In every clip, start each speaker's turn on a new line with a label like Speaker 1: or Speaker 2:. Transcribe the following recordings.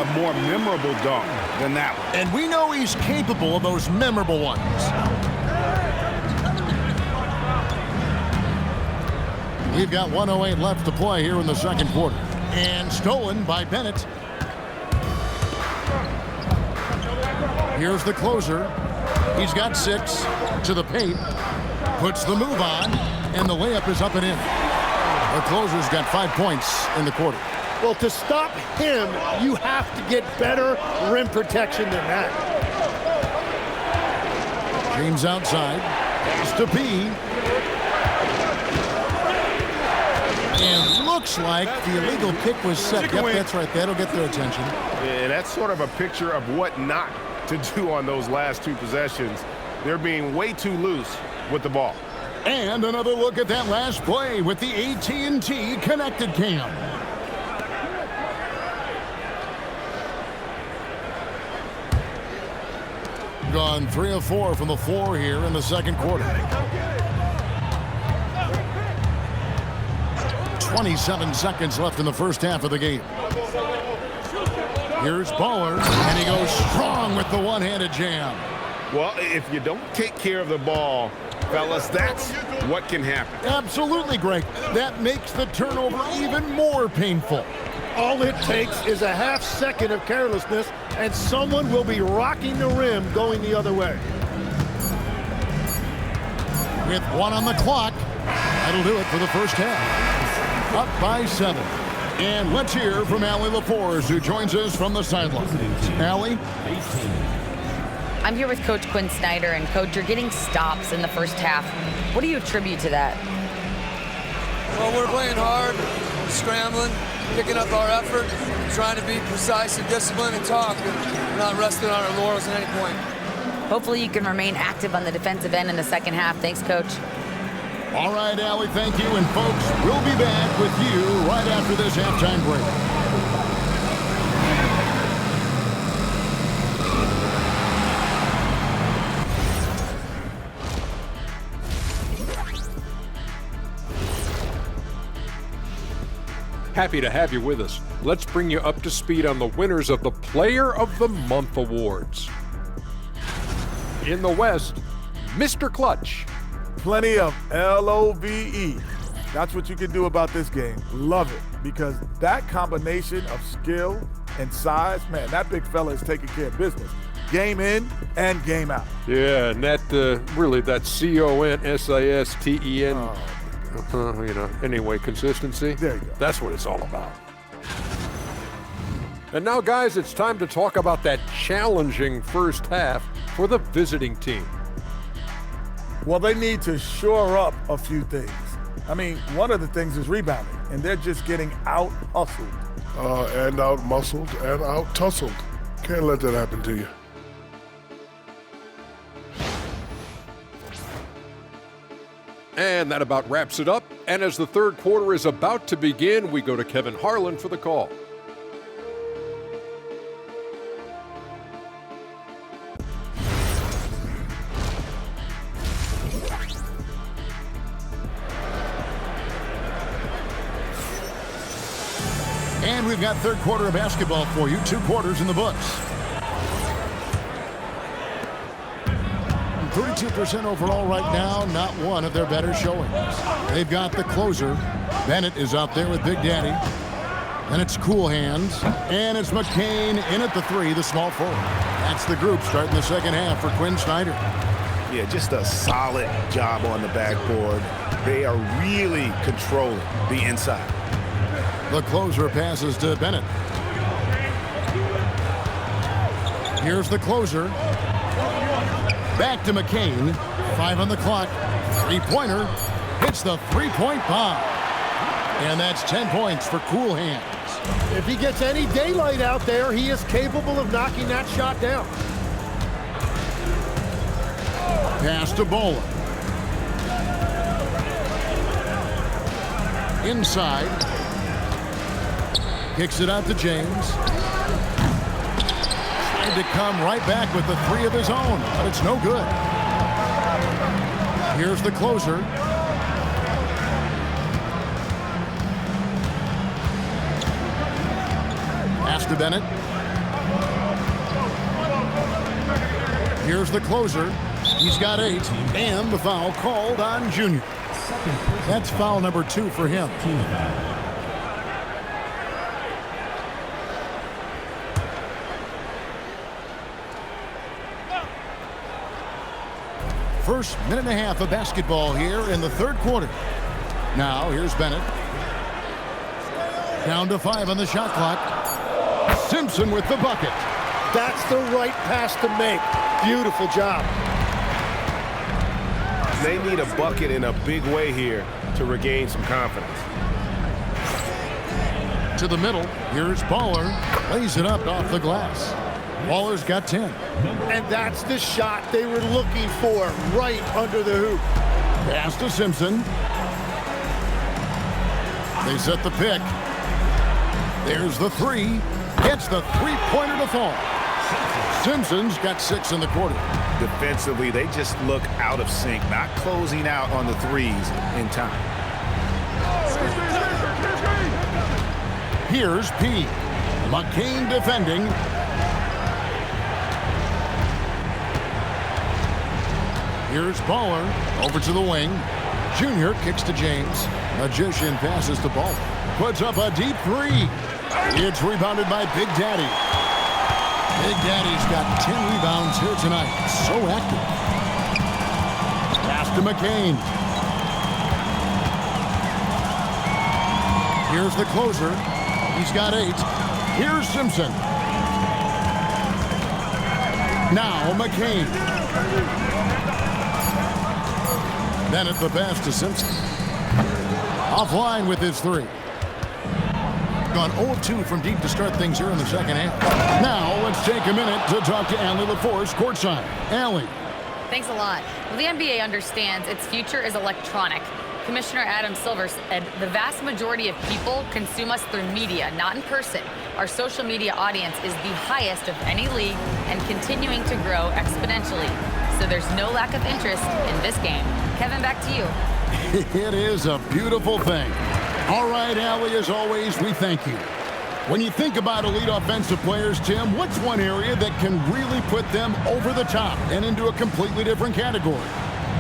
Speaker 1: a more memorable dunk than that one.
Speaker 2: And we know he's capable of those memorable ones. We've got 1:08 left to play here in the second quarter. And stolen by Bennett. Here's the closer. He's got 6 to the paint. Puts the move on, and the layup is up and in. The closer's got 5 points in the quarter.
Speaker 3: Well, to stop him, you have to get better rim protection than that.
Speaker 2: James outside. It's to B. And looks like the illegal kick was set. Yep, that's right. That'll get their attention.
Speaker 1: Yeah, that's sort of a picture of what not to do on those last 2 possessions. They're being way too loose with the ball.
Speaker 2: And another look at that last play with the AT&T connected cam. Gone 3 of 4 from the floor here in the second quarter. 27 seconds left in the first half of the game. Here's Baller, and he goes strong with the one-handed jam.
Speaker 1: Well, if you don't take care of the ball, fellas, that's what can happen.
Speaker 2: Absolutely, Greg. That makes the turnover even more painful.
Speaker 3: All it takes is a half second of carelessness, and someone will be rocking the rim going the other way.
Speaker 2: With 1 on the clock, that'll do it for the first half. Up by 7. And let's hear from Allie LaForce, who joins us from the sideline. Allie?
Speaker 4: I'm here with Coach Quinn Snyder, and Coach, you're getting stops in the first half. What do you attribute to that?
Speaker 5: Well, we're playing hard, scrambling, picking up our effort, trying to be precise and disciplined and talk. We're not resting on our laurels at any point.
Speaker 4: Hopefully you can remain active on the defensive end in the second half. Thanks, Coach.
Speaker 2: All right, Allie, thank you. And, folks, we'll be back with you right after this halftime break.
Speaker 6: Happy to have you with us. Let's bring you up to speed on the winners of the Player of the Month awards. In the West, Mr. Clutch.
Speaker 7: Plenty of LOVE. That's what you can do about this game. Love it. Because that combination of skill and size, man, that big fella is taking care of business. Game in and game out.
Speaker 6: Yeah, and that really, that CONSISTEN. Anyway, consistency.
Speaker 7: There you go.
Speaker 6: That's what it's all about. And now, guys, it's time to talk about that challenging first half for the visiting team.
Speaker 7: Well, they need to shore up a few things. I mean, one of the things is rebounding, and they're just getting out-hustled.
Speaker 8: And out-muscled and out-tussled. Can't let that happen to you.
Speaker 6: And that about wraps it up. And as the third quarter is about to begin, we go to Kevin Harlan for the call.
Speaker 2: And we've got third quarter of basketball for you. 2 quarters in the books. 32% overall right now, not one of their better showings. They've got the closer. Bennett is out there with Big Daddy. And it's Cool Hands. And it's McCain in at the 3, the small forward. That's the group starting the second half for Quinn Snyder.
Speaker 1: Yeah, just a solid job on the backboard. They are really controlling the inside.
Speaker 2: The closer passes to Bennett. Here's the closer. Back to McCain. 5 on the clock. 3-pointer. Hits the 3-point bomb. And that's 10 points for Cool Hands.
Speaker 3: If he gets any daylight out there, he is capable of knocking that shot down.
Speaker 2: Pass to Bola. Inside. Kicks it out to James. Tried to come right back with the 3 of his own, but it's no good. Here's the closer. Pass to Bennett. Here's the closer. He's got 8, and the foul called on Junior. That's foul number 2 for him. First minute and a half of basketball here in the third quarter. Now here's Bennett. Down to 5 on the shot clock. Simpson with the bucket.
Speaker 3: That's the right pass to make. Beautiful job.
Speaker 1: They need a bucket in a big way here to regain some confidence.
Speaker 2: To the middle. Here's Baller. Lays it up off the glass. Baller's got 10.
Speaker 3: And that's the shot they were looking for, right under the hoop.
Speaker 2: Pass to Simpson. They set the pick. There's the 3. Gets the three-pointer to fall. Simpson's got 6 in the quarter.
Speaker 9: Defensively, they just look out of sync, not closing out on the threes in time.
Speaker 2: Here's P. McCain defending. Here's Baller over to the wing. Junior kicks to James. Magician passes to Baller. Puts up a deep 3. It's rebounded by Big Daddy. Big Daddy's got 10 rebounds here tonight. So active. Pass to McCain. Here's the closer. He's got 8. Here's Simpson. Now McCain. Bennett the pass to Simpson. Offline with his 3. Gone 0-2 from deep to start things here in the second half. Now let's take a minute to talk to Allie LaForce courtside. Allie.
Speaker 4: Thanks a lot. Well, the NBA understands its future is electronic. Commissioner Adam Silver said the vast majority of people consume us through media, not in person. Our social media audience is the highest of any league and continuing to grow exponentially. So there's no lack of interest in this game. Kevin, back to you.
Speaker 2: It is a beautiful thing. All right, Allie, as always, we thank you. When you think about elite offensive players, Tim, what's one area that can really put them over the top and into a completely different category?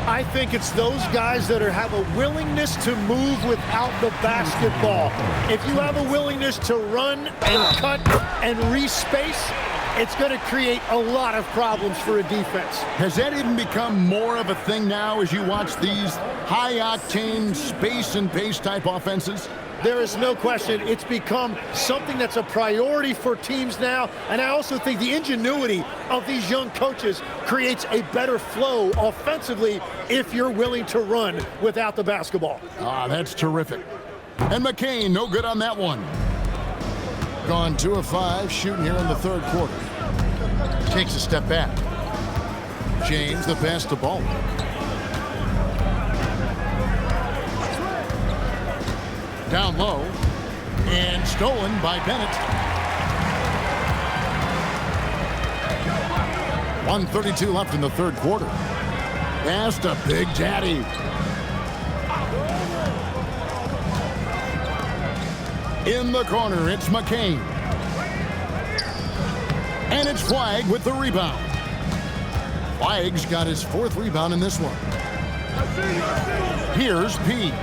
Speaker 3: I think it's those guys that have a willingness to move without the basketball. If you have a willingness to run and cut and respace, it's going to create a lot of problems for a defense.
Speaker 2: Has that even become more of a thing now as you watch these high-octane space and pace type offenses?
Speaker 3: There is no question it's become something that's a priority for teams now, and I also think the ingenuity of these young coaches creates a better flow offensively if you're willing to run without the basketball.
Speaker 2: Ah, that's terrific. And McCain, no good on that one. Gone 2 of 5, shooting here in the third quarter. Takes a step back. James, the pass to Ball. Down low. And stolen by Bennett. 1:32 left in the third quarter. Pass to Big Daddy. In the corner, it's McCain. And it's Flagg with the rebound. Flagg's got his 4th rebound in this one. Here's P.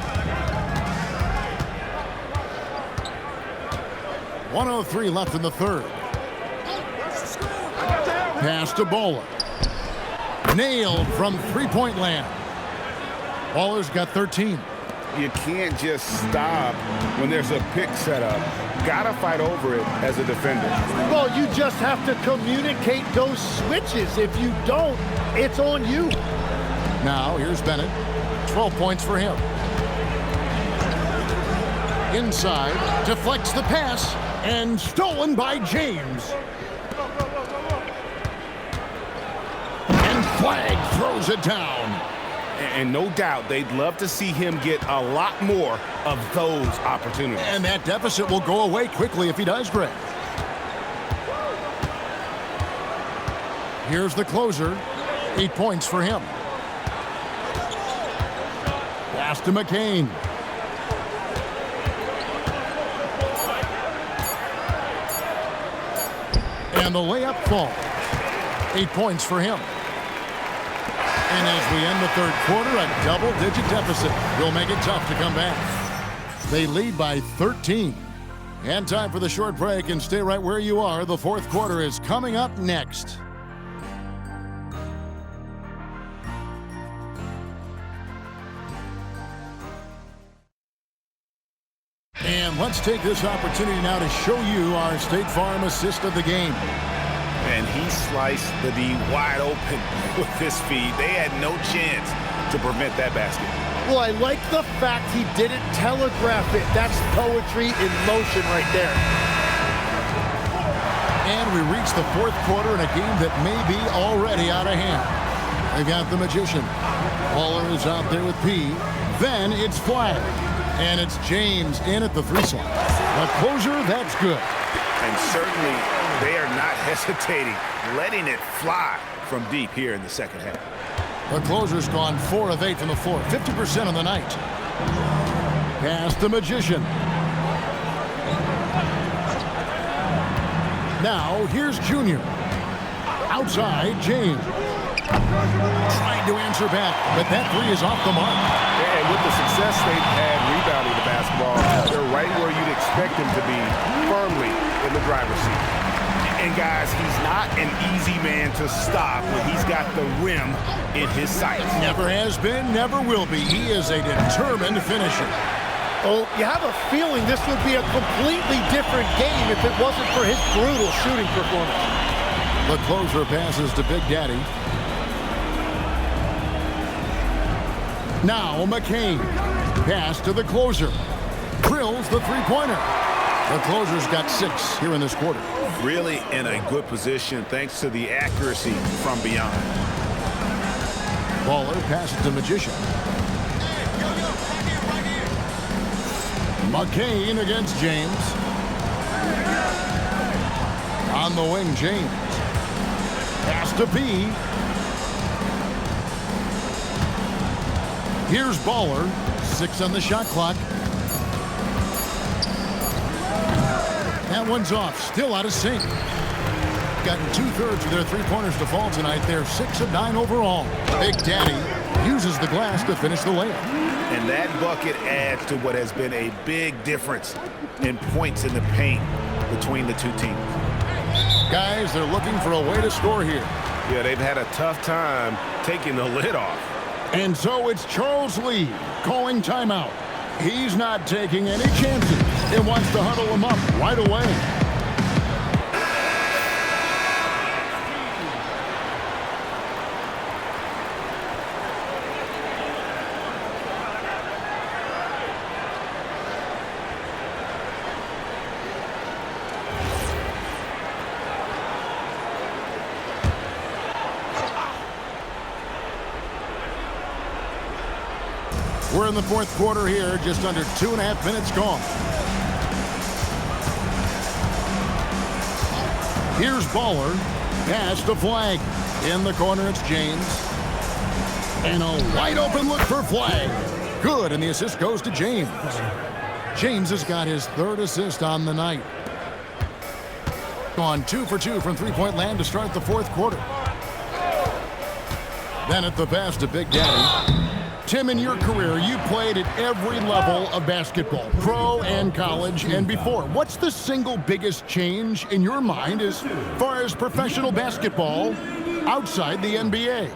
Speaker 2: 1:03 left in the third. Pass to Bowler. Nailed from three-point land. Baller's got 13.
Speaker 1: You can't just stop when there's a pick set up. Gotta fight over it as a defender.
Speaker 3: Well, you just have to communicate those switches. If you don't, it's on you.
Speaker 2: Now, here's Bennett. 12 points for him. Inside, deflects the pass, and stolen by James. And Flagg throws it down.
Speaker 1: And no doubt they'd love to see him get a lot more of those opportunities.
Speaker 2: And that deficit will go away quickly if he does, Greg. Here's the closer. 8 points for him. Pass to McCain. And the layup falls. 8 points for him. And as we end the third quarter, a double-digit deficit will make it tough to come back. They lead by 13. And time for the short break, and stay right where you are. The fourth quarter is coming up next. And let's take this opportunity now to show you our State Farm assist of the game.
Speaker 9: And he sliced the D wide open with his feed. They had no chance to prevent that basket.
Speaker 3: Well, I like the fact he didn't telegraph it. That's poetry in motion right there.
Speaker 2: And we reach the fourth quarter in a game that may be already out of hand. They've got the magician. Waller is out there with P. Then it's Flag. And it's James in at the 3 slot. The closer, that's good.
Speaker 9: And certainly they are not hesitating, letting it fly from deep here in the second half.
Speaker 2: The closer's gone 4 of 8 from the floor, 50% on the night. Pass the magician. Now here's Junior. Outside, James. Trying to answer back, but that 3 is off the mark.
Speaker 1: And with the success they've had rebounding the basketball, they're right where you'd expect them to be, firmly in the driver's seat. And guys, he's not an easy man to stop when he's got the rim in his sights.
Speaker 2: Never has been, never will be. He is a determined finisher.
Speaker 3: Oh, you have a feeling this would be a completely different game if it wasn't for his brutal shooting performance.
Speaker 2: The closer passes to Big Daddy. Now McCain. Pass to the closer. Drills the three-pointer. The closer's got 6 here in this quarter.
Speaker 9: Really in a good position thanks to the accuracy from beyond.
Speaker 2: Waller passes to Magician. McCain against James. On the wing, James. Pass to B. Here's Baller. 6 on the shot clock. That one's off. Still out of sync. Gotten 2/3 of their three-pointers to fall tonight. They're 6 of 9 overall. Big Daddy uses the glass to finish the layup.
Speaker 9: And that bucket adds to what has been a big difference in points in the paint between the two teams.
Speaker 2: Guys, they're looking for a way to score here.
Speaker 1: Yeah, they've had a tough time taking the lid off.
Speaker 2: And so it's Charles Lee calling timeout. He's not taking any chances and wants to huddle him up right away. We're in the fourth quarter here, just under 2.5 minutes gone. Here's Baller. Pass to Flag. In the corner, it's James. And a wide open look for Flag. Good, and the assist goes to James. James has got his 3rd assist on the night. Gone 2 for 2 from three-point land to start the fourth quarter. Then at the pass to Big Daddy. Tim, in your career, you played at every level of basketball, pro and college and before. What's the single biggest change in your mind as far as professional basketball outside the NBA?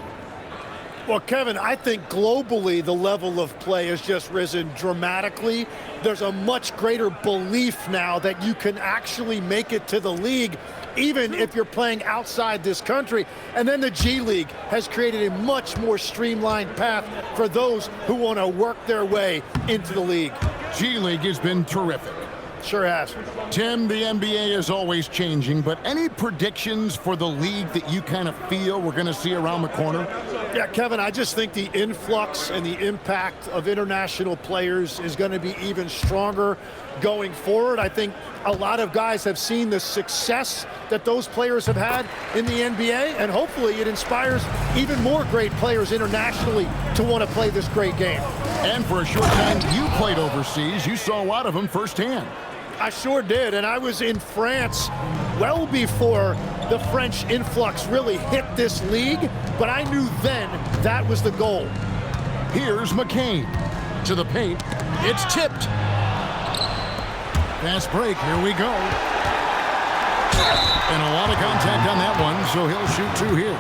Speaker 3: Well, Kevin, I think globally the level of play has just risen dramatically. There's a much greater belief now that you can actually make it to the league even if you're playing outside this country. And then the G League has created a much more streamlined path for those who want to work their way into the league.
Speaker 2: G League has been terrific.
Speaker 3: Sure has.
Speaker 2: Tim, the NBA is always changing, but any predictions for the league that you kind of feel we're going to see around the corner?
Speaker 3: Yeah, Kevin, I just think the influx and the impact of international players is going to be even stronger going forward. I think a lot of guys have seen the success that those players have had in the NBA, and hopefully it inspires even more great players internationally to want to play this great game.
Speaker 2: And for a short time, you played overseas. You saw a lot of them firsthand.
Speaker 3: I sure did, and I was in France well before the French influx really hit this league, but I knew then that was the goal.
Speaker 2: Here's McCain to the paint. It's tipped. Fast break. Here we go. And a lot of contact on that one, so he'll shoot 2 here.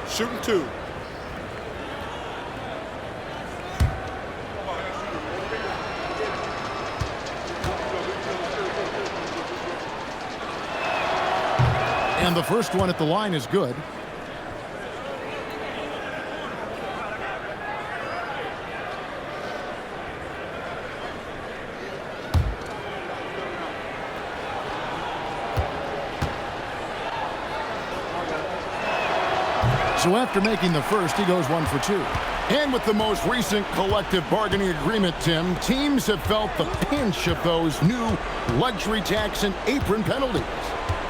Speaker 6: Shooting 2.
Speaker 2: And the first one at the line is good. So after making the first, he goes 1 for 2. And with the most recent collective bargaining agreement, Tim, teams have felt the pinch of those new luxury tax and apron penalties.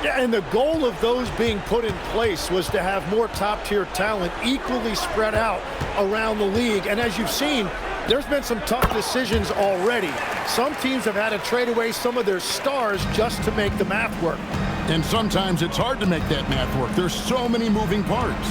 Speaker 3: Yeah, and the goal of those being put in place was to have more top-tier talent equally spread out around the league. And as you've seen, there's been some tough decisions already. Some teams have had to trade away some of their stars just to make the math work.
Speaker 2: And sometimes it's hard to make that math work. There's so many moving parts.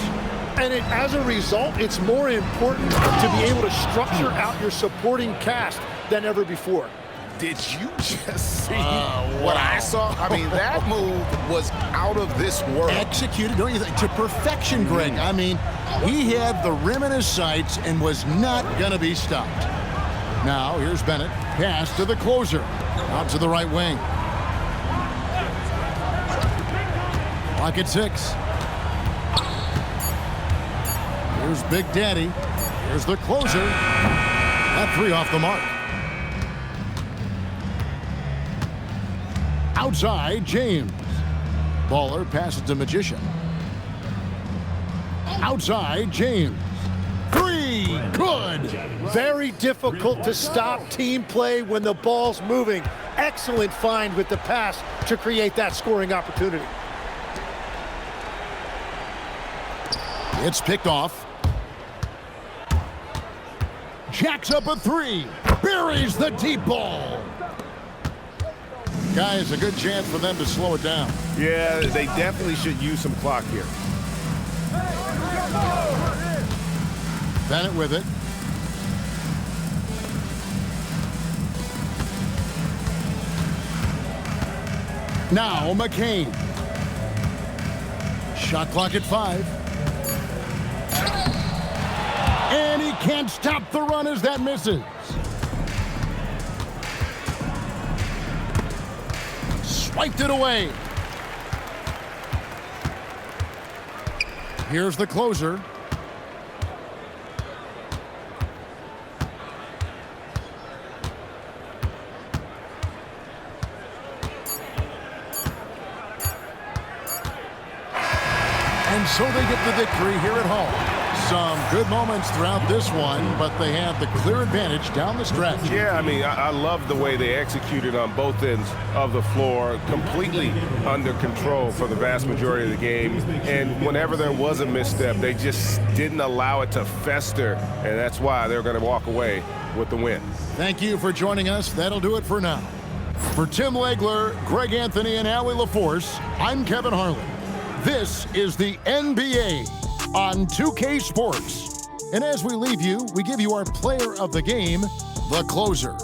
Speaker 3: And as a result, it's more important to be able to structure out your supporting cast than ever before.
Speaker 9: Did you just see what I saw? I mean, that move was out of this world.
Speaker 2: Executed, don't you think, to perfection, Greg. I mean, he had the rim in his sights and was not going to be stopped. Now, here's Bennett. Pass to the closer. Out to the right wing. Clock at 6. Here's Big Daddy. Here's the closer. That 3 off the mark. Outside, James. Baller passes to Magician. Outside, James. 3, good.
Speaker 3: Very difficult to stop team play when the ball's moving. Excellent find with the pass to create that scoring opportunity.
Speaker 2: It's picked off. Jacks up a 3. Buries the deep ball. Guys, a good chance for them to slow it down.
Speaker 1: Yeah, they definitely should use some clock here.
Speaker 2: Bennett with it. Now McCain. Shot clock at 5. And he can't stop the run as that misses. Swiped it away. Here's the closer. And so they get the victory here at home. Some good moments throughout this one, but they have the clear advantage down the stretch.
Speaker 1: Yeah, I mean, I love the way they executed on both ends of the floor, completely under control for the vast majority of the game. And whenever there was a misstep, they just didn't allow it to fester, and that's why they're going to walk away with the win.
Speaker 2: Thank you for joining us. That'll do it for now. For Tim Legler, Greg Anthony, and Allie LaForce, I'm Kevin Harlan. This is the NBA on 2K Sports. And as we leave you, we give you our player of the game, the closer.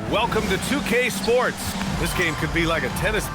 Speaker 10: Welcome to 2K Sports. This game could be like a tennis.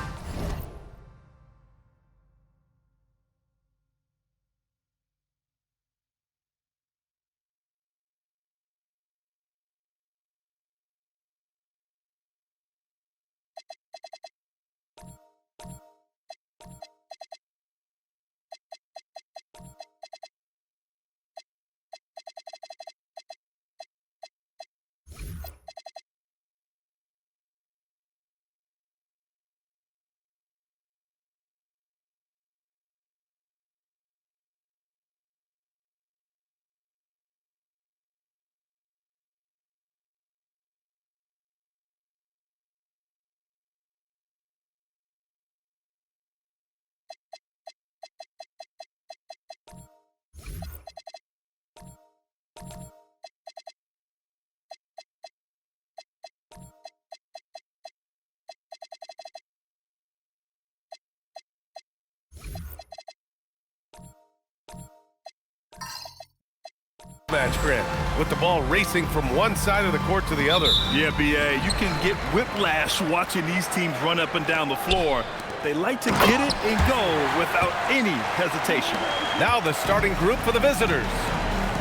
Speaker 10: Match grip with the ball racing from one side of the court to the other.
Speaker 11: Yeah, BA, you can get whiplash watching these teams run up and down the floor. They like to get it and go without any hesitation.
Speaker 10: Now the starting group for the visitors.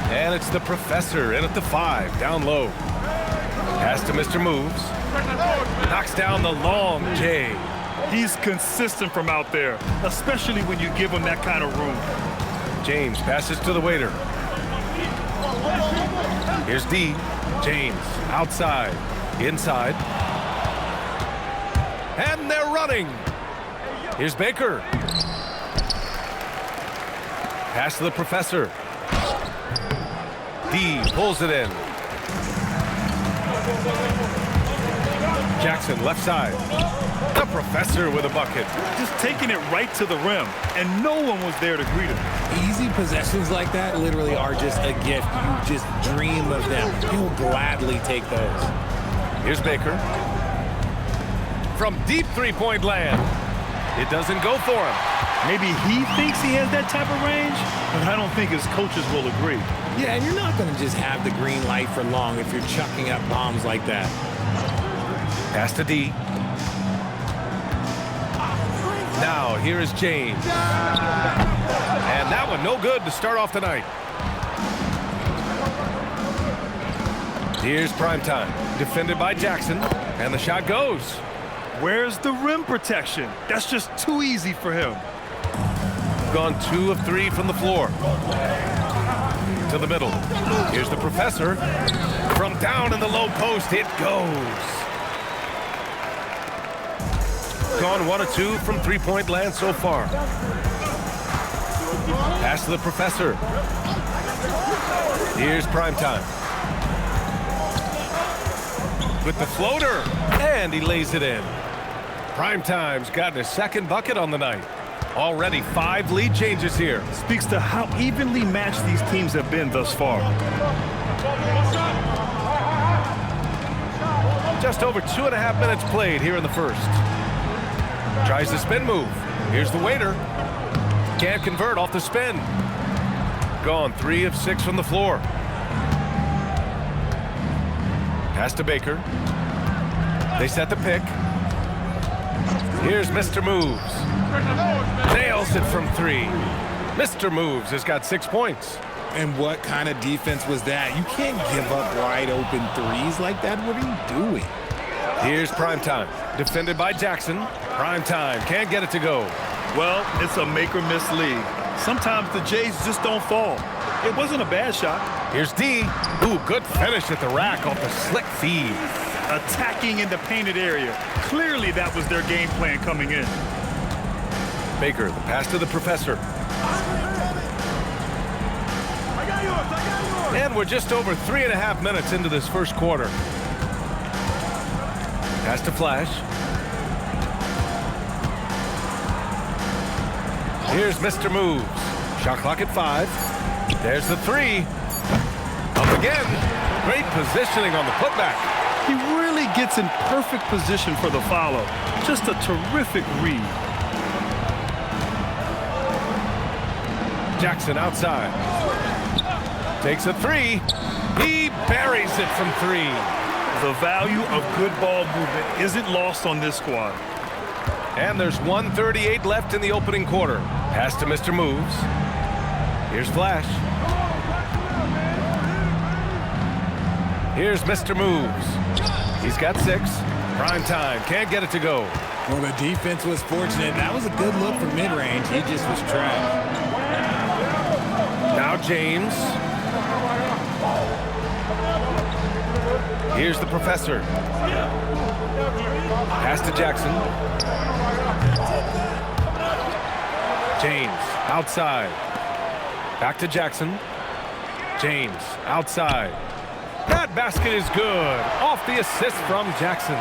Speaker 10: And it's the professor in at the 5, down low. Pass to Mr. Moves. Knocks down the long J.
Speaker 11: He's consistent from out there, especially when you give him that kind of room.
Speaker 10: James passes to the waiter. Here's D. James outside, inside. And they're running. Here's Baker. Pass to the professor. D pulls it in. Jackson left side. The professor with a bucket.
Speaker 11: Just taking it right to the rim, and no one was there to greet him.
Speaker 12: Easy possessions like that literally are just a gift. You just dream of them. He'll gladly take those.
Speaker 10: Here's Baker. From deep three-point land. It doesn't go for him.
Speaker 11: Maybe he thinks he has that type of range, but I don't think his coaches will agree.
Speaker 12: Yeah, and you're not going to just have the green light for long if you're chucking up bombs like that.
Speaker 10: Pass to D. Now, here is James. And that one no good to start off the night. Here's Primetime. Defended by Jackson. And the shot goes.
Speaker 11: Where's the rim protection? That's just too easy for him.
Speaker 10: Gone 2 of 3 from the floor. To the middle. Here's the professor. From down in the low post, it goes. Gone 1 of 2 from three-point land so far. Pass to the professor. Here's Primetime. With the floater, and he lays it in. Primetime's gotten his second bucket on the night. Already 5 lead changes here.
Speaker 11: Speaks to how evenly matched these teams have been thus far.
Speaker 10: Just over 2.5 minutes played here in the first. Tries the spin move. Here's the waiter. Can't convert off the spin. Gone 3 of 6 from the floor. Pass to Baker. They set the pick. Here's Mr. Moves. Nails it from 3. Mr. Moves has got 6 points.
Speaker 12: And what kind of defense was that? You can't give up wide open threes like that. What are you doing?
Speaker 10: Here's Primetime. Defended by Jackson. Primetime can't get it to go.
Speaker 11: Well, it's a make or miss league. Sometimes the Jays just don't fall. It wasn't a bad shot.
Speaker 10: Here's D. Ooh, good finish at the rack off the slick feed.
Speaker 11: Attacking in the painted area. Clearly that was their game plan coming in.
Speaker 10: Baker, the pass to the professor. And we're just over 3.5 minutes into this first quarter. Pass to Flash. Here's Mr. Moves. Shot clock at 5. There's the 3. Up again. Great positioning on the putback.
Speaker 11: He really gets in perfect position for the follow. Just a terrific read.
Speaker 10: Jackson outside. Takes a 3. He buries it from 3.
Speaker 11: The value of good ball movement isn't lost on this squad.
Speaker 10: And there's 1:38 left in the opening quarter. Pass to Mr. Moves. Here's Flash. Here's Mr. Moves. He's got 6. Prime time. Can't get it to go.
Speaker 12: Well, the defense was fortunate. That was a good look for mid-range. He just was trapped.
Speaker 10: Now James. Here's the professor. Pass to Jackson. James outside. Back to Jackson. James outside. That basket is good. Off the assist from Jackson.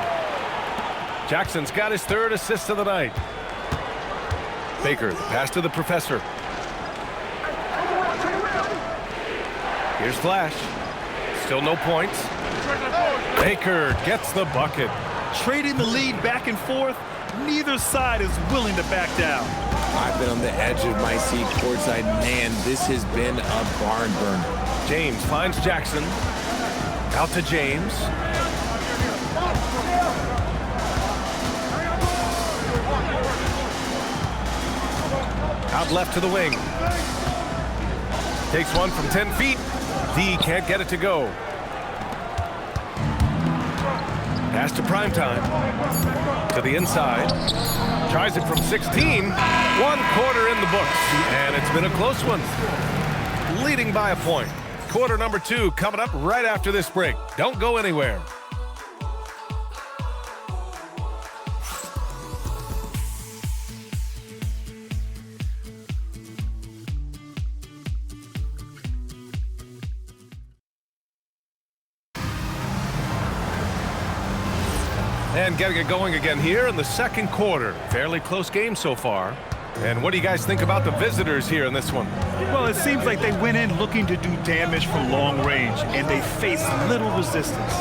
Speaker 10: Jackson's got his 3rd assist of the night. Baker, pass to the professor. Here's Flash. Still no points. Baker gets the bucket.
Speaker 11: Trading the lead back and forth, neither side is willing to back down.
Speaker 12: I've been on the edge of my seat courtside. Man, this has been a barn burner.
Speaker 10: James finds Jackson. Out to James. Out left to the wing. Takes one from 10 feet. D can't get it to go. Pass to Primetime. To the inside. Tries it from 16. 1 quarter in the books. And it's been a close one. Leading by a point. Quarter number 2 coming up right after this break. Don't go anywhere. And getting it going again here in the second quarter. Fairly close game so far. And what do you guys think about the visitors here in this one?
Speaker 11: Well, it seems like they went in looking to do damage from long range, and they faced little resistance.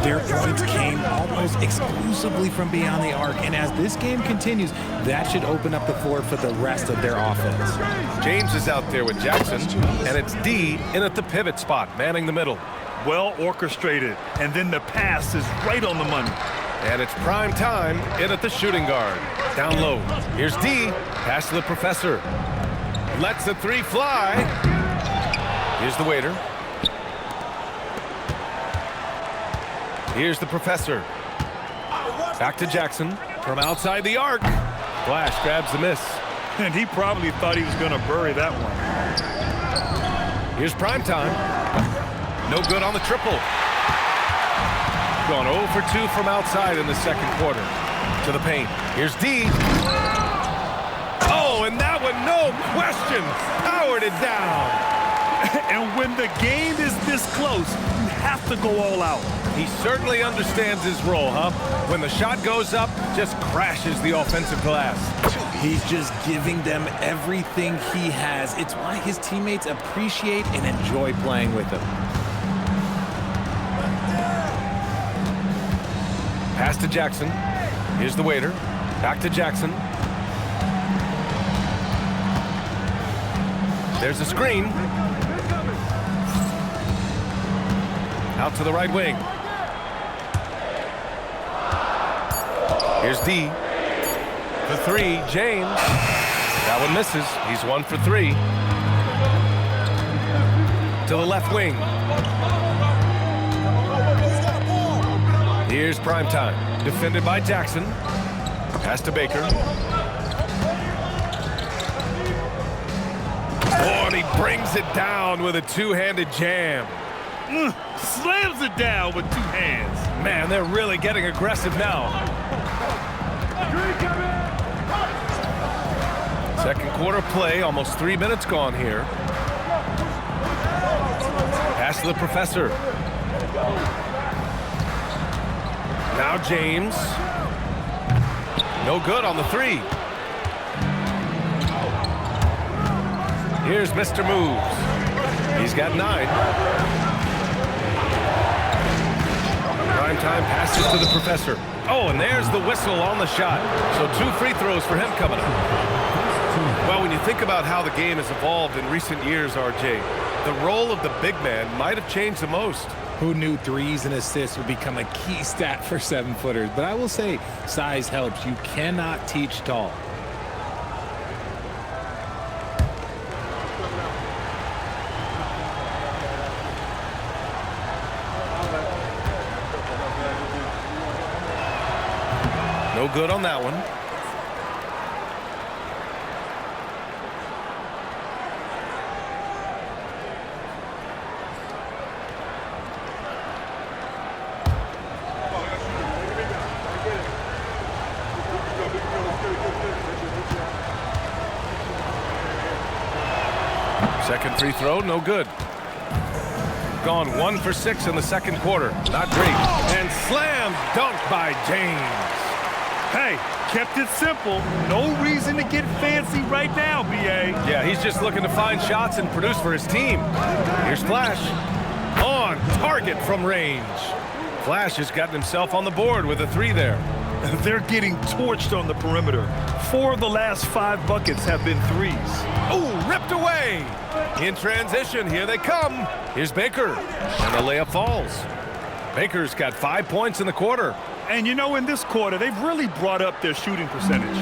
Speaker 12: Their points came almost exclusively from beyond the arc, and as this game continues, that should open up the floor for the rest of their offense.
Speaker 10: James is out there with Jackson, and it's D in at the pivot spot, manning the middle.
Speaker 11: Well orchestrated, and then the pass is right on the money.
Speaker 10: And it's prime time in at the shooting guard. Down low. Here's D. Pass to the professor. Lets the 3 fly. Here's the waiter. Here's the professor. Back to Jackson from outside the arc. Flash grabs the miss.
Speaker 11: And he probably thought he was going to bury that one.
Speaker 10: Here's prime time. No good on the triple. Gone 0 for 2 from outside in the second quarter. To the paint. Here's D. Oh, and that one, no question, powered it down.
Speaker 11: And when the game is this close, you have to go all out.
Speaker 10: He certainly understands his role, huh? When the shot goes up, just crashes the offensive glass.
Speaker 12: He's just giving them everything he has. It's why his teammates appreciate and enjoy playing with him.
Speaker 10: Pass to Jackson. Here's the waiter. Back to Jackson. There's a screen. Out to the right wing. Here's D. The 3, James. That one misses. He's 1 for 3. To the left wing. Here's Primetime. Defended by Jackson. Pass to Baker. Oh, and he brings it down with a 2-handed jam.
Speaker 11: Slams it down with 2 hands.
Speaker 10: Man, they're really getting aggressive now. Second quarter play, almost 3 minutes gone here. Pass to the professor. Now James. No good on the 3. Here's Mr. Moves. He's got 9. Primetime passes to the professor. Oh, and there's the whistle on the shot. So 2 free throws for him coming up. Well, when you think about how the game has evolved in recent years, RJ, The role of the big man might have changed the most.
Speaker 12: Who knew threes and assists would become a key stat for 7-footers? But I will say size helps. You cannot teach tall.
Speaker 10: No good on that one. Second free throw, no good. Gone 1 for 6 in the second quarter. Not great. And slam dunk by James.
Speaker 11: Hey, kept it simple. No reason to get fancy right now, BA.
Speaker 10: Yeah, he's just looking to find shots and produce for his team. Here's Flash. On target from range. Flash has gotten himself on the board with a 3 there.
Speaker 11: They're getting torched on the perimeter. 4 of the last 5 buckets have been threes.
Speaker 10: Oh, ripped away. In transition, here they come. Here's Baker, and the layup falls. Baker's got 5 points in the quarter.
Speaker 11: And you know, in this quarter, they've really brought up their shooting percentage.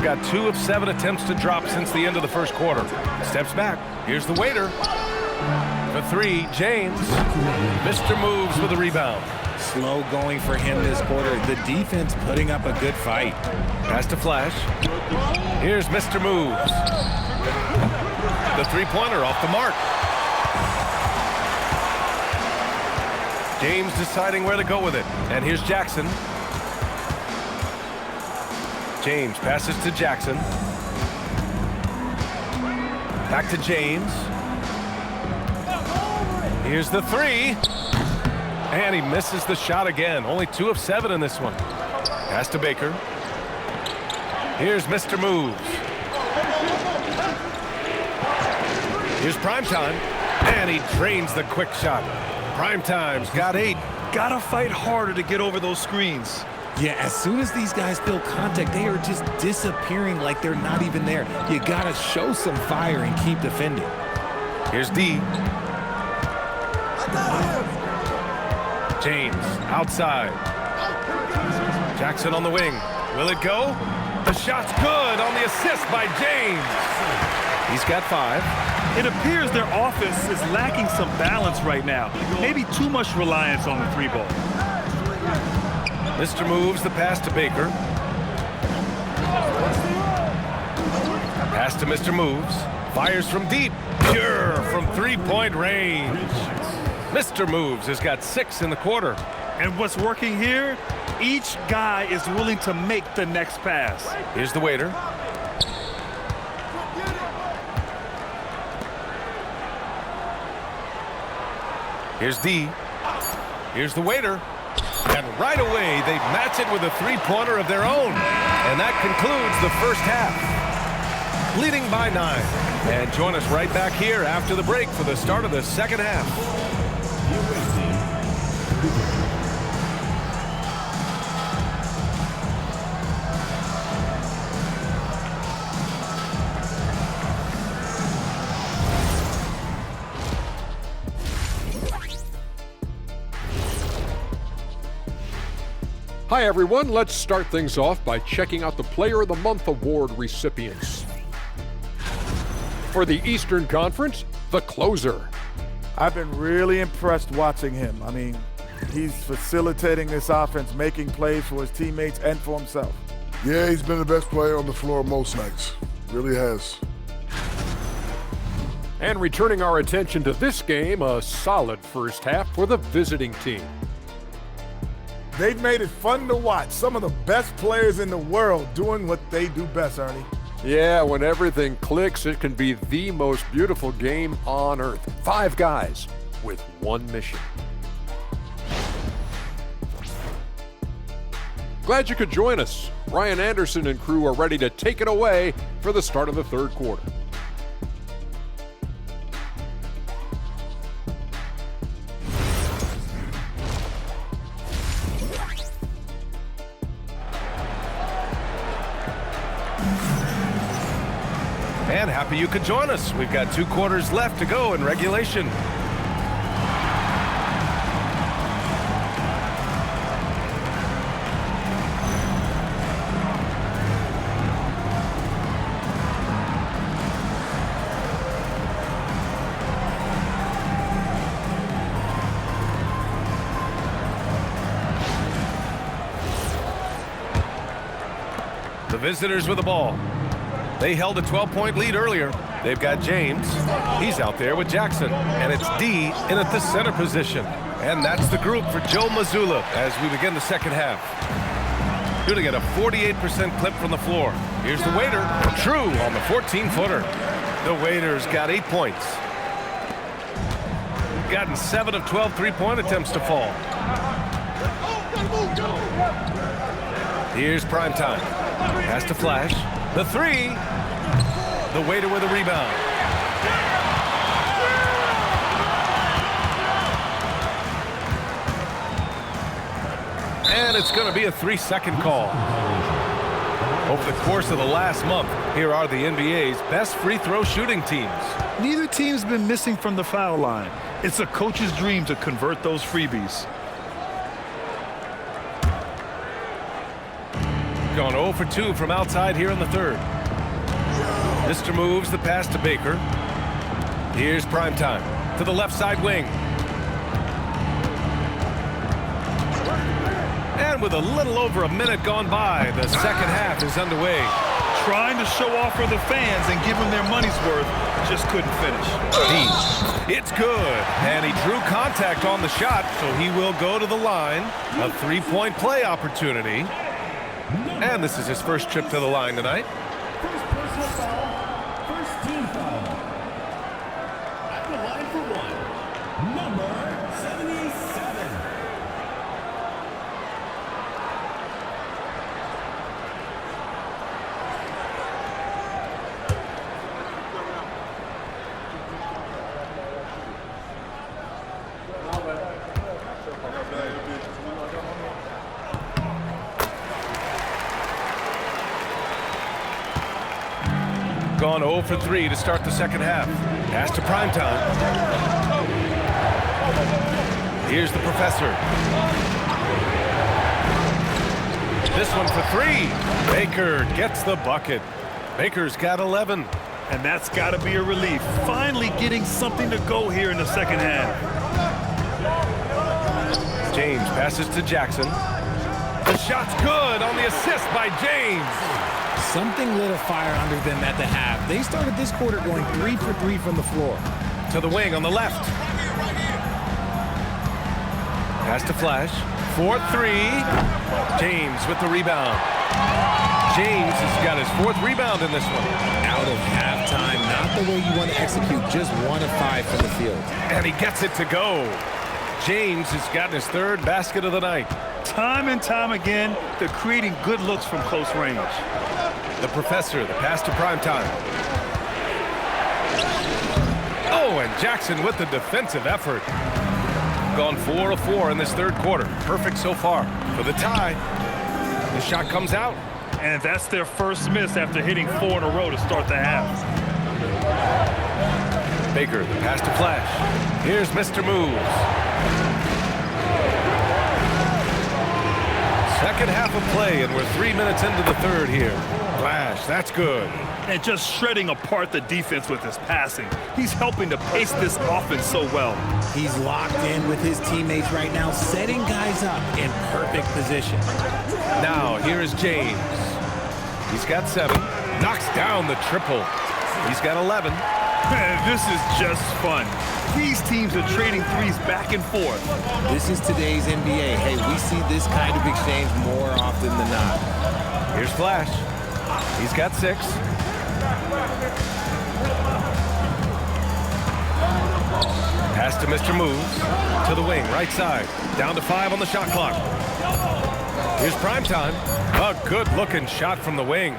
Speaker 10: Got 2 of 7 attempts to drop since the end of the first quarter. Steps back. Here's the waiter. For 3, James. Mr. Moves with a rebound.
Speaker 12: Slow going for him this quarter. The defense putting up a good fight.
Speaker 10: Pass to Flash. Here's Mr. Moves. The three-pointer off the mark. James deciding where to go with it. And here's Jackson. James passes to Jackson. Back to James. Here's the 3. And he misses the shot again. Only 2 of 7 in this one. Pass to Baker. Here's Mr. Moves. Here's Primetime. And he drains the quick shot. Primetime's got 8.
Speaker 11: Gotta fight harder to get over those screens.
Speaker 12: Yeah, as soon as these guys feel contact, they are just disappearing like they're not even there. You gotta show some fire and keep defending.
Speaker 10: Here's D. James outside. Jackson on the wing. Will it go? The shot's good on the assist by James. He's got 5.
Speaker 11: It appears their offense is lacking some balance right now. Maybe too much reliance on the 3-ball.
Speaker 10: Mr. Moves the pass to Baker. Pass to Mr. Moves. Fires from deep. Pure from 3-point range. Mr. Moves has got 6 in the quarter.
Speaker 11: And what's working here? Each guy is willing to make the next pass.
Speaker 10: Here's the waiter. Here's D. Here's the waiter. And right away, they match it with a 3-pointer of their own. And that concludes the first half. Leading by 9. And join us right back here after the break for the start of the second half.
Speaker 6: Hi everyone, let's start things off by checking out the Player of the Month award recipients. For the Eastern Conference, the closer.
Speaker 7: I've been really impressed watching him. I mean, he's facilitating this offense, making plays for his teammates and for himself.
Speaker 8: Yeah, he's been the best player on the floor most nights. Really has.
Speaker 6: And returning our attention to this game, a solid first half for the visiting team.
Speaker 7: They've made it fun to watch. Some of the best players in the world doing what they do best, Ernie.
Speaker 6: Yeah, when everything clicks, it can be the most beautiful game on earth. 5 guys with one mission. Glad you could join us. Ryan Anderson and crew are ready to take it away for the start of the third quarter.
Speaker 10: And happy you could join us. We've got 2 quarters left to go in regulation. The visitors with the ball. They held a 12-point lead earlier. They've got James. He's out there with Jackson. And it's D in at the center position. And that's the group for Joe Mazzulla as we begin the second half. Shooting at a 48% clip from the floor. Here's the waiter. True on the 14-footer. The waiter's got 8 points. Gotten 7 of 12 3-point attempts to fall. Here's prime time. Has to flash. The 3. The waiter with a rebound. And it's going to be a 3-second call. Over the course of the last month, here are the NBA's best free throw shooting teams.
Speaker 11: Neither team's been missing from the foul line. It's a coach's dream to convert those freebies.
Speaker 10: Gone 0 for 2 from outside here in the third. Mr. Moves the pass to Baker. Here's prime time to the left side wing. And with a little over a minute gone by, the second half is underway.
Speaker 11: Trying to show off for the fans and give them their money's worth, just couldn't finish.
Speaker 10: Deep. It's good. And he drew contact on the shot, so he will go to the line. A 3-point play opportunity. And this is his first trip to the line tonight.
Speaker 13: First personal foul, first team foul. At the line for 1, number 77.
Speaker 10: Gone 0 for 3 to start the second half. Pass to primetime. Here's the professor. This one for 3. Baker gets the bucket. Baker's got 11.
Speaker 11: And that's got to be a relief. Finally getting something to go here in the second half.
Speaker 10: James passes to Jackson. The shot's good on the assist by James.
Speaker 12: Something lit a fire under them at the half. They started this quarter going 3 for 3 from the floor.
Speaker 10: To the wing on the left. Pass to Flash. 4-3. James with the rebound. James has got his 4th rebound in this one.
Speaker 12: Out of halftime, not the way you want to execute, just 1 of 5 from the field.
Speaker 10: And he gets it to go. James has gotten his 3rd basket of the night.
Speaker 11: Time and time again, they're creating good looks from close range.
Speaker 10: The professor, the pass to primetime. Oh, and Jackson with the defensive effort. Gone 4 of 4 in this 3rd quarter. Perfect so far. For the tie, the shot comes out.
Speaker 11: And that's their first miss after hitting 4 in a row to start the half.
Speaker 10: Baker, the pass to Flash. Here's Mr. Moves. Second half of play, and we're 3 minutes into the 3rd here. Flash, that's good.
Speaker 11: And just shredding apart the defense with his passing. He's helping to pace this offense so well.
Speaker 12: He's locked in with his teammates right now, setting guys up in perfect position.
Speaker 10: Now, here is James. He's got 7. Knocks down the triple. He's got 11.
Speaker 11: This is just fun. These teams are trading threes back and forth.
Speaker 12: This is today's NBA. Hey, we see this kind of exchange more often than not.
Speaker 10: Here's Flash. He's got 6. Pass to Mr. Moves. To the wing, right side. Down to 5 on the shot clock. Here's Primetime. A good-looking shot from the wing.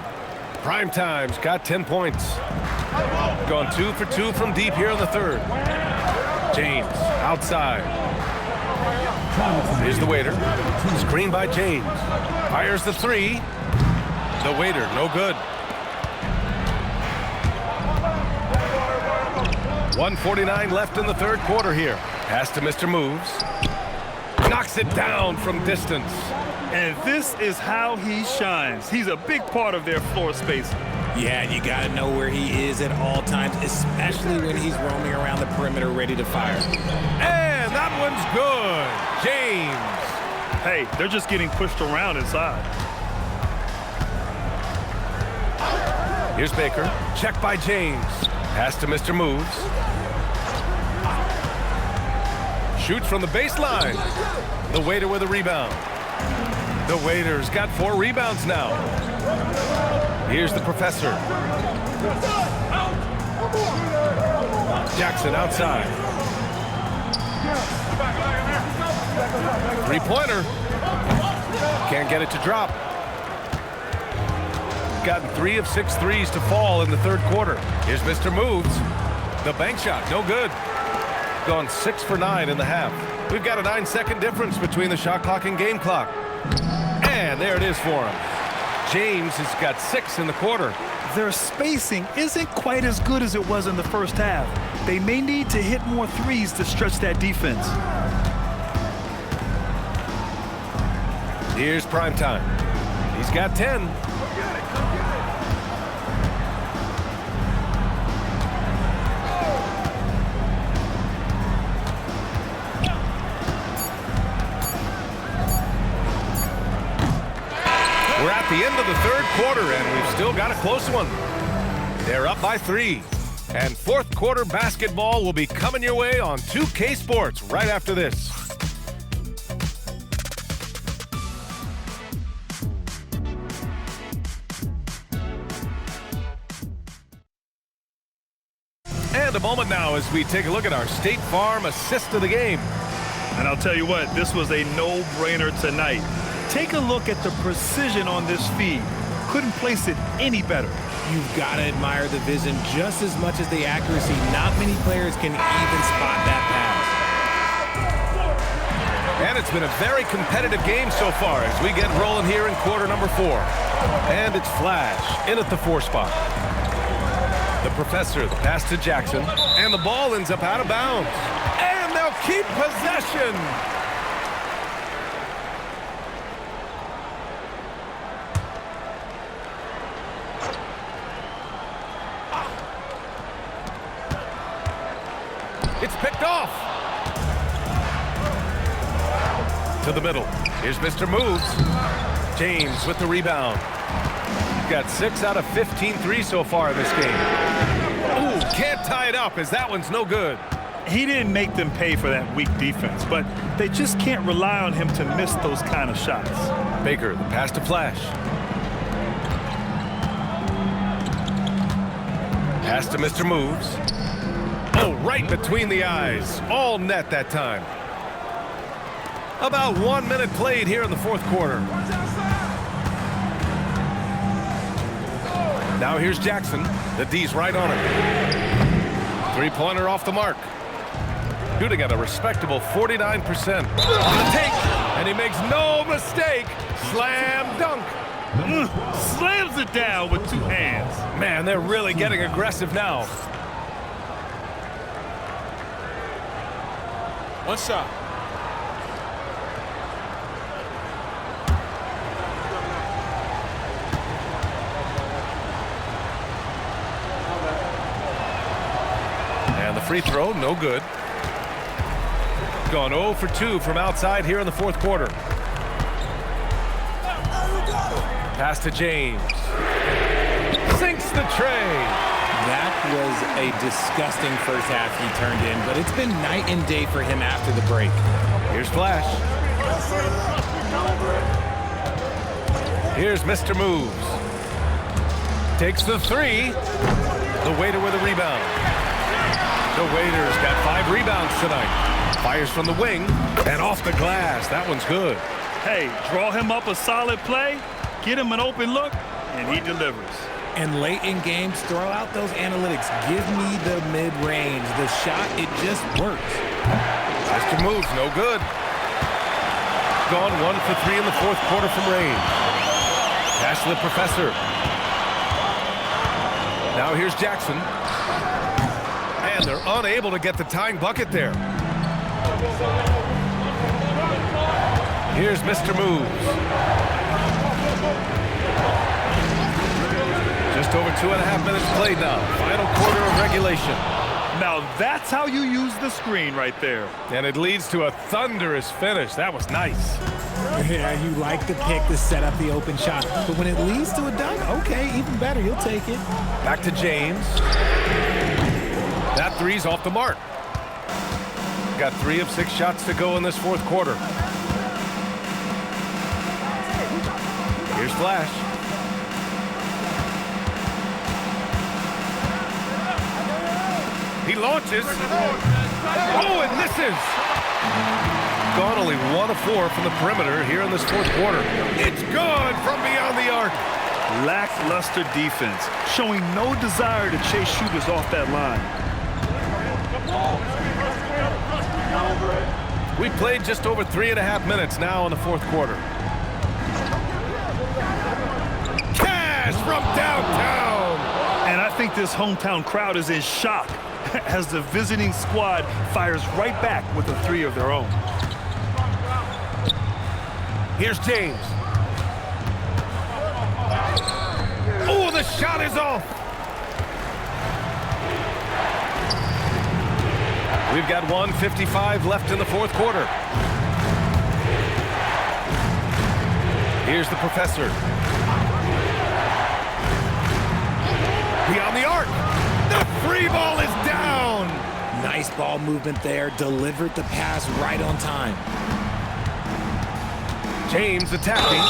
Speaker 10: Primetime's got 10 points. Gone 2 for 2 from deep here in the 3rd. James, outside. Here's the waiter. Screen by James. Fires the 3. The waiter, no good. 1:49 left in the third quarter here. Pass to Mr. Moves. Knocks it down from distance.
Speaker 11: And this is how he shines. He's a big part of their floor space.
Speaker 12: Yeah, you got to know where he is at all times, especially when he's roaming around the perimeter ready to fire.
Speaker 10: And that one's good. James.
Speaker 11: Hey, they're just getting pushed around inside.
Speaker 10: Here's Baker. Check by James. Pass to Mr. Moves. Shoots from the baseline. The Waiter with a rebound. The Waiter's got 4 rebounds now. Here's the Professor. Jackson outside. Three-pointer. Can't get it to drop. Gotten 3 of 6 threes to fall in the third quarter. Here's Mr. Moves. The bank shot, no good. Gone 6 for 9 in the half. We've got a 9-second difference between the shot clock and game clock. And there it is for him. James has got 6 in the quarter.
Speaker 11: Their spacing isn't quite as good as it was in the first half. They may need to hit more threes to stretch that defense.
Speaker 10: Here's prime time. He's got 10. We're at the end of the third quarter, and we've still got a close one. They're up by 3. And fourth quarter basketball will be coming your way on 2K Sports right after this. And a moment now as we take a look at our State Farm assist of the game.
Speaker 11: And I'll tell you what, this was a no-brainer tonight. Take a look at the precision on this feed. Couldn't place it any better.
Speaker 12: You've got to admire the vision just as much as the accuracy. Not many players can even spot that pass.
Speaker 10: And it's been a very competitive game so far as we get rolling here in quarter number 4. And it's Flash in at the 4 spot. The Professor, the pass to Jackson, and the ball ends up out of bounds. And they'll keep possession. It's picked off. To the middle. Here's Mr. Moves. James with the rebound. Got 6 out of 15 threes so far in this game. Ooh, can't tie it up as that one's no good.
Speaker 11: He didn't make them pay for that weak defense, but they just can't rely on him to miss those kind of shots.
Speaker 10: Baker, the pass to Flash. Pass to Mr. Moves. Oh, right between the eyes. All net that time. About 1 minute played here in the fourth quarter. Now here's Jackson. The D's right on it. Three-pointer off the mark. Shooting at a respectable 49%. On the take, and he makes no mistake. Slam dunk.
Speaker 11: Slams it down with 2 hands.
Speaker 10: Man, they're really getting aggressive now.
Speaker 14: One shot.
Speaker 10: And the free throw, no good. Gone 0 for 2 from outside here in the fourth quarter. Pass to James. Sinks the tray.
Speaker 12: That was a disgusting first half he turned in, but it's been night and day for him after the break.
Speaker 10: Here's Flash. Here's Mr. Moves. Takes the 3. The Waiter with a rebound. The Waiter's got 5 rebounds tonight. Fires from the wing and off the glass. That one's good.
Speaker 11: Hey, draw him up a solid play, get him an open look, and he delivers.
Speaker 12: And late in games, throw out those analytics. Give me the mid-range. The shot, it just works.
Speaker 10: Mr. Moves, no good. Gone 1 for 3 in the fourth quarter from range. Pass to the Professor. Now here's Jackson. And And they're unable to get the tying bucket there. Here's Mr. Moves. Just over 2.5 minutes played now. Final quarter of regulation.
Speaker 11: Now that's how you use the screen right there.
Speaker 10: And it leads to a thunderous finish. That was nice.
Speaker 12: Yeah, you like the pick to set up the open shot. But when it leads to a dunk, okay, even better. You'll take it.
Speaker 10: Back to James. That three's off the mark. Got 3 of 6 shots to go in this fourth quarter. Here's Flash. He launches. Oh, and misses. Gone only 1 of 4 from the perimeter here in this fourth quarter. It's good from beyond the arc.
Speaker 11: Lackluster defense, showing no desire to chase shooters off that line.
Speaker 10: We played just over 3.5 minutes now in the fourth quarter. Cash from downtown.
Speaker 11: And I think this hometown crowd is in shock as the visiting squad fires right back with a 3 of their own.
Speaker 10: Here's James. Oh, the shot is off. We've got 1:55 left in the fourth quarter. Here's the professor. Beyond the arc. The free ball is down.
Speaker 12: Nice ball movement there. Delivered the pass right on time.
Speaker 10: James attacking.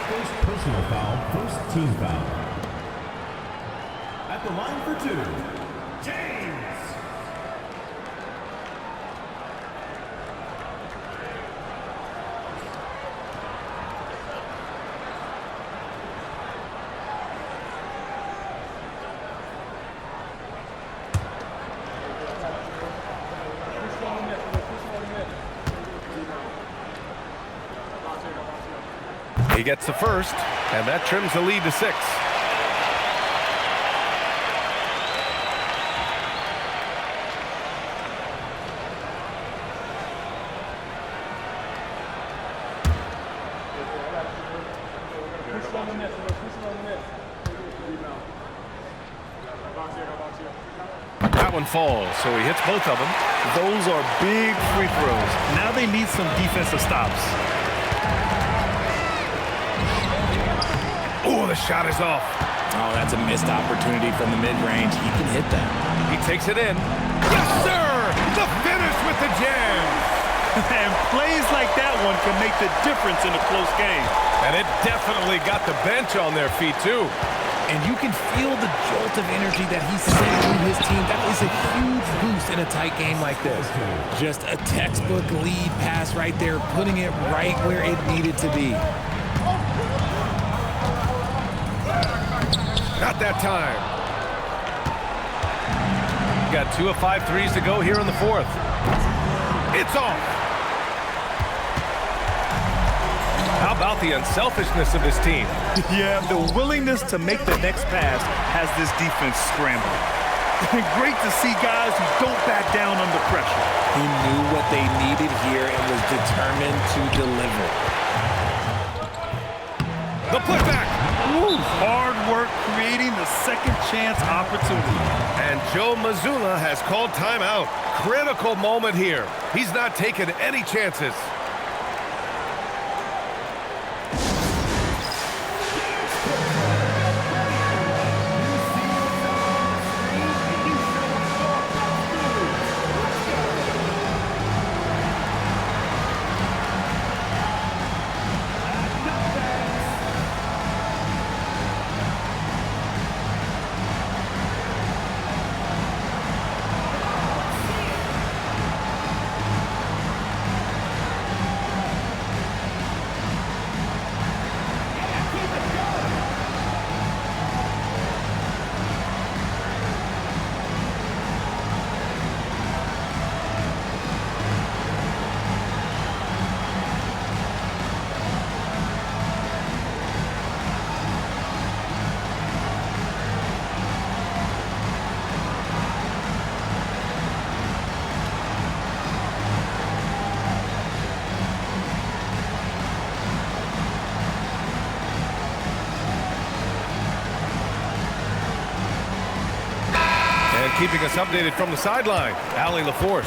Speaker 13: First personal foul, first team foul. At the line for 2, James.
Speaker 10: He gets the first, and that trims the lead to 6. That one falls, so he hits both of them.
Speaker 11: Those are big free throws. Now they need some defensive stops.
Speaker 10: Oh, the shot is off.
Speaker 12: Oh, that's a missed opportunity from the mid-range. He can hit that.
Speaker 10: He takes it in. Yes, sir! The finish with the jam.
Speaker 11: And plays like that one can make the difference in a close game.
Speaker 10: And it definitely got the bench on their feet, too.
Speaker 12: And you can feel the jolt of energy that he's sending his team. That is a huge boost in a tight game like this. Just a textbook lead pass right there, putting it right where it needed to be.
Speaker 10: Not that time. Got 2 of 5 threes to go here in the fourth. It's off. How about the unselfishness of this team?
Speaker 11: Yeah, the willingness to make the next pass has this defense scrambling. Great to see guys who don't back down under pressure.
Speaker 12: He knew what they needed here and was determined to deliver.
Speaker 10: The putback.
Speaker 11: Woo, hard work creating the second chance opportunity.
Speaker 10: And Joe Mazzulla has called timeout. Critical moment here. He's not taking any chances. keeping us updated from the sideline, Allie LaForce.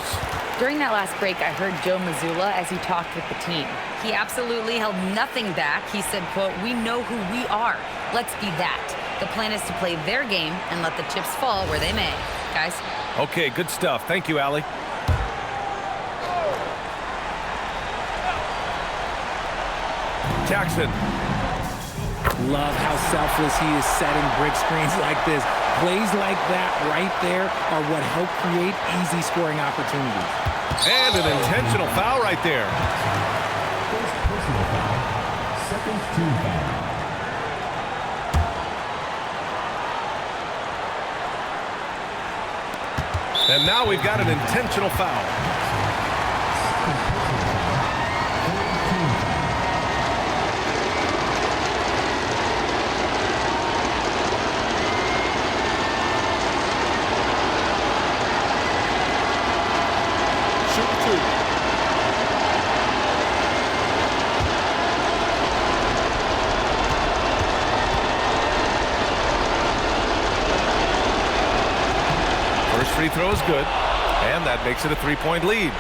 Speaker 4: During that last break, I heard Joe Mazzulla as he talked with the team. He absolutely held nothing back. He said, quote, "We know who we are. Let's be that. The plan is to play their game and let the chips fall where they may." Guys.
Speaker 10: Okay, good stuff. Thank you, Allie. Jackson.
Speaker 12: Love how selfless he is setting brick screens like this. Plays like that right there are what help create easy scoring opportunities.
Speaker 10: And an intentional foul right there.
Speaker 13: First personal foul. Second team foul.
Speaker 10: And now we've got an intentional foul. First free throw is good, and that makes it a three-point lead.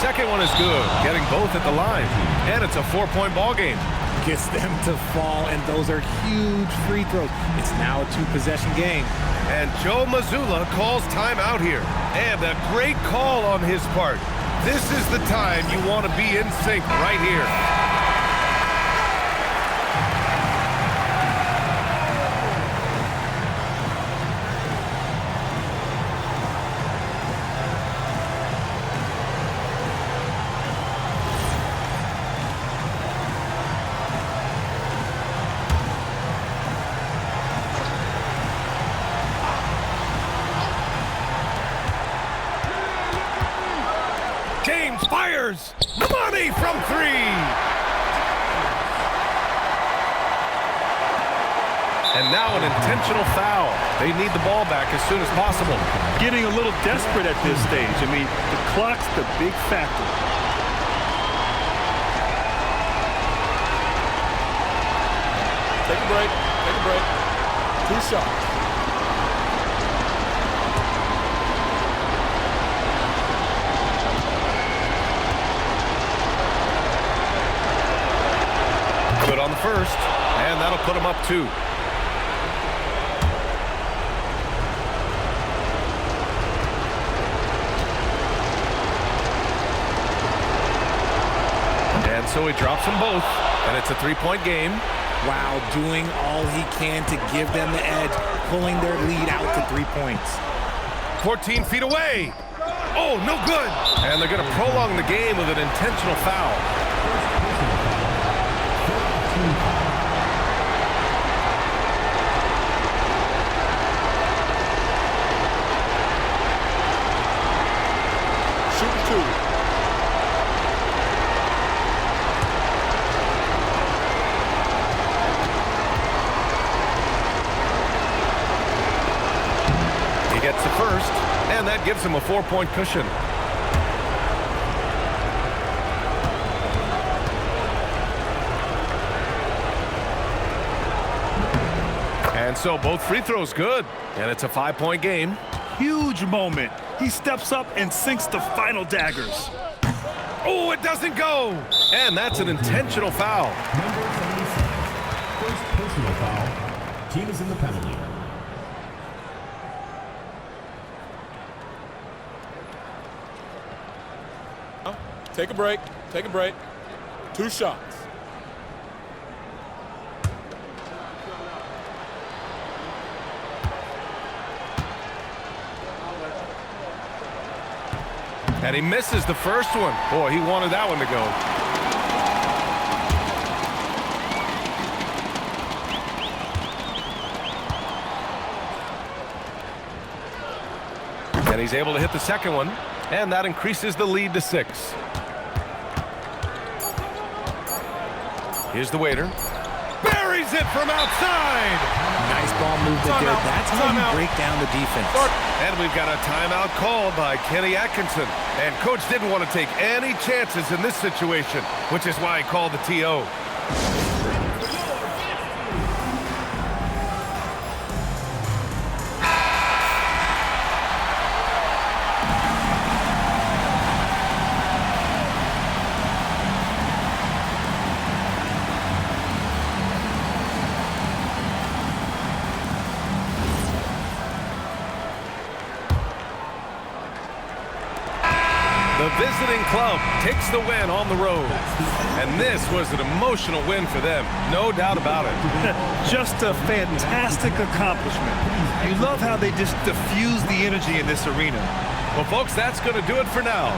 Speaker 10: Second one is good, getting both at the line, and it's a 4-point ball game.
Speaker 12: Gets them to fall, and those are huge free throws. It's now a two-possession game.
Speaker 10: And Joe Mazzulla calls timeout here, and a great call on his part. This is the time you want to be in sync right here. Fires! Money from three! And now an intentional foul. They need the ball back as soon as possible.
Speaker 11: Getting a little desperate at this stage. I mean, the clock's the big factor.
Speaker 1: Take a break. Take a break. 2 shots.
Speaker 10: Good on the first, and that'll put him up 2. And so he drops them both, and it's a 3-point game.
Speaker 12: Wow, doing all he can to give them the edge, pulling their lead out to 3 points.
Speaker 10: 14 feet away. Oh, no good. And they're going to prolong the game with an intentional foul.
Speaker 1: Shoot 2.
Speaker 10: He gets the first, and that gives him a 4-point cushion. And so both free throws good, and it's a 5-point game.
Speaker 11: Huge moment. He steps up and sinks the final daggers.
Speaker 10: Oh, it doesn't go. And that's an intentional foul.
Speaker 13: Number 77. First personal foul. Team is in the penalty.
Speaker 1: Take a break. Take a break. 2 shots.
Speaker 10: And he misses the first one. Boy, he wanted that one to go. And he's able to hit the second one, and that increases the lead to 6. Here's the waiter. Buries lays it from outside.
Speaker 12: Nice ball movement there. That's how you break down the defense.
Speaker 10: And we've got a timeout called by Kenny Atkinson. And coach didn't want to take any chances in this situation, which is why he called the TO. The visiting club takes the win on the road. And this was an emotional win for them, no doubt about it.
Speaker 11: Just a fantastic accomplishment. You love how they just diffuse the energy in this arena.
Speaker 10: Well, folks, that's going to do it for now.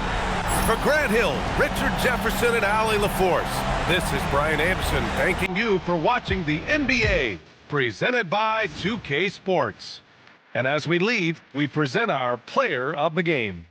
Speaker 10: For Grant Hill, Richard Jefferson, and Allie LaForce, this is Brian Anderson thanking you for watching the NBA, presented by 2K Sports. And as we leave, we present our player of the game.